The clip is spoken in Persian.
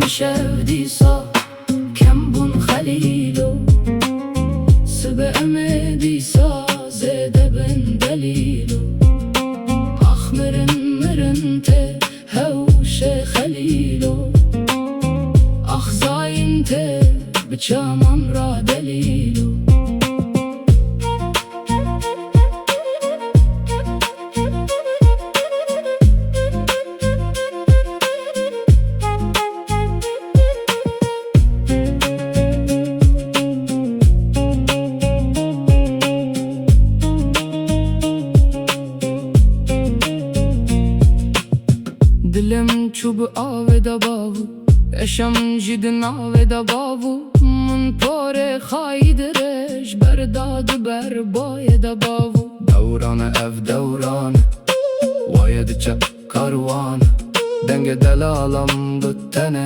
همشه دیسا کم بون خلیلو سبه ام دیسا زده بن دلیلو آخ مرن ته هوش خلیلو آخ زاین ته بچامم را دلیلو دلم چوب آوه دا باو اشم جیدن آوه دا باو من پاره خواهی درش برداد بر بای دا باو دوران اف دوران واید چه کاروان دنگ دلالم دو تنه